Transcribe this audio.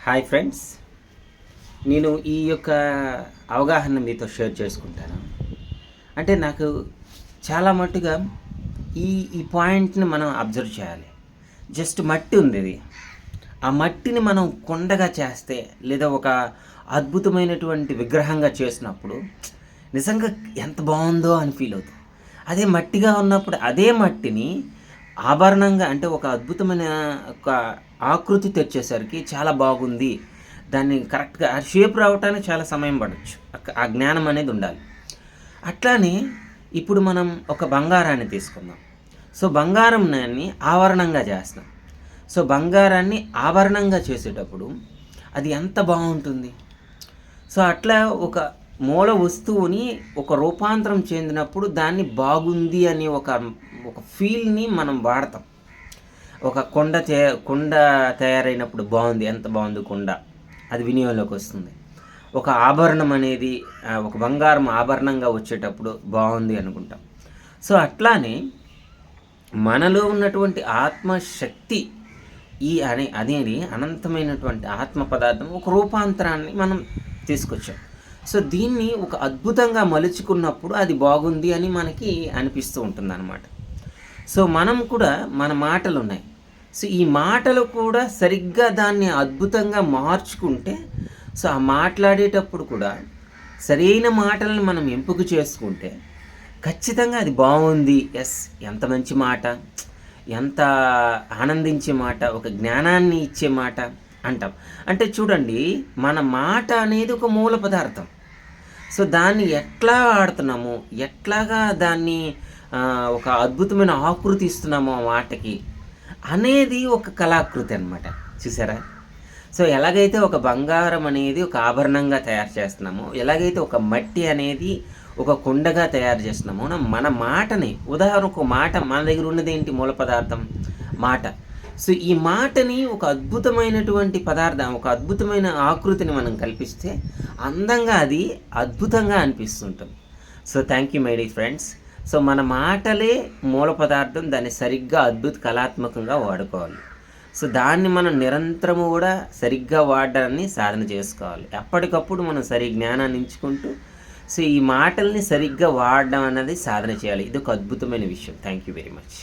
Hi friends, నేను ఈ యొక్క అవగాహన మీతో షేర్ చేసుకుంటాను. అంటే నాకు చాలా మట్టుగా ఈ ఈ పాయింట్ని మనం అబ్జర్వ్ చేయాలి. జస్ట్ మట్టి ఉంది, ఇది ఆ మట్టిని మనం కొండగా చేస్తే లేదా ఒక అద్భుతమైనటువంటి విగ్రహంగా చేసినప్పుడు నిజంగా ఎంత బాగుందో అని ఫీల్ అవుతుంది. అదే మట్టిగా ఉన్నప్పుడు అదే మట్టిని ఆభరణంగా అంటే ఒక అద్భుతమైన ఒక ఆకృతి తెచ్చేసరికి చాలా బాగుంది, దాన్ని కరెక్ట్గా ఆ షేప్ రావటానికి చాలా సమయం పడవచ్చు. ఆ జ్ఞానం అనేది ఉండాలి. అట్లానే ఇప్పుడు మనం ఒక బంగారాన్ని తీసుకుందాం. సో బంగారాన్ని ఆవరణంగా చేస్తాం. సో బంగారాన్ని ఆభరణంగా చేసేటప్పుడు అది ఎంత బాగుంటుంది. సో అట్లా ఒక మూల వస్తువుని ఒక రూపాంతరం చెందినప్పుడు దాన్ని బాగుంది అని ఒక ఒక ఫీల్ని మనం వాడతాం. ఒక కొండ తయారైనప్పుడు బాగుంది, ఎంత బాగుంది కొండ, అది వినియోగంలోకి వస్తుంది. ఒక ఆభరణం అనేది ఒక బంగారం ఆభరణంగా వచ్చేటప్పుడు బాగుంది అనుకుంటాం. సో అట్లానే మనలో ఉన్నటువంటి ఆత్మశక్తి అనేది అనంతమైనటువంటి ఆత్మ పదార్థం ఒక రూపాంతరాన్ని మనం తీసుకొచ్చాం. సో దీన్ని ఒక అద్భుతంగా మలుచుకున్నప్పుడు అది బాగుంది అని మనకి అనిపిస్తూ ఉంటుంది అన్నమాట. సో మనం కూడా మన మాటలు ఉన్నాయి. సో ఈ మాటలు కూడా సరిగ్గా దాన్ని అద్భుతంగా మార్చుకుంటే, సో ఆ మాట్లాడేటప్పుడు కూడా సరైన మాటలను మనం ఎంపిక చేసుకుంటే ఖచ్చితంగా అది బాగుంది, ఎస్ ఎంత మంచి మాట, ఎంత ఆనందించే మాట, ఒక జ్ఞానాన్ని ఇచ్చే మాట అంటాం. అంటే చూడండి, మన మాట అనేది ఒక మూల పదార్థం. సో దాన్ని ఎట్లా వాడుతున్నాము, ఎట్లాగా దాన్ని ఒక అద్భుతమైన ఆకృతి ఇస్తున్నాము ఆ మాటకి అనేది ఒక కళాకృతి అనమాట. చూసారా? సో ఎలాగైతే ఒక బంగారం అనేది ఒక ఆభరణంగా తయారు చేస్తున్నామో, ఎలాగైతే ఒక మట్టి అనేది ఒక కుండగా తయారు చేస్తున్నామో, మన మాటని ఉదాహరణకు మాట మన దగ్గర ఉన్నది ఏంటి? మూల పదార్థం మాట. సో ఈ మాటని ఒక అద్భుతమైనటువంటి పదార్థం, ఒక అద్భుతమైన ఆకృతిని మనం కల్పిస్తే అందంగా అది అద్భుతంగా అనిపిస్తుంటుంది. So thank you my dear friends. So మన మాటలే మూల పదార్థం, దాన్ని సరిగ్గా కళాత్మకంగా వాడుకోవాలి. సో దాన్ని మనం నిరంతరము కూడా సరిగ్గా వాడడాన్ని సాధన చేసుకోవాలి. ఎప్పటికప్పుడు మనం జ్ఞానాన్ని ఎంచుకుంటూ సో ఈ మాటల్ని సరిగ్గా వాడడం అన్నది సాధన చేయాలి. ఇది ఒక అద్భుతమైన విషయం. Thank you very much.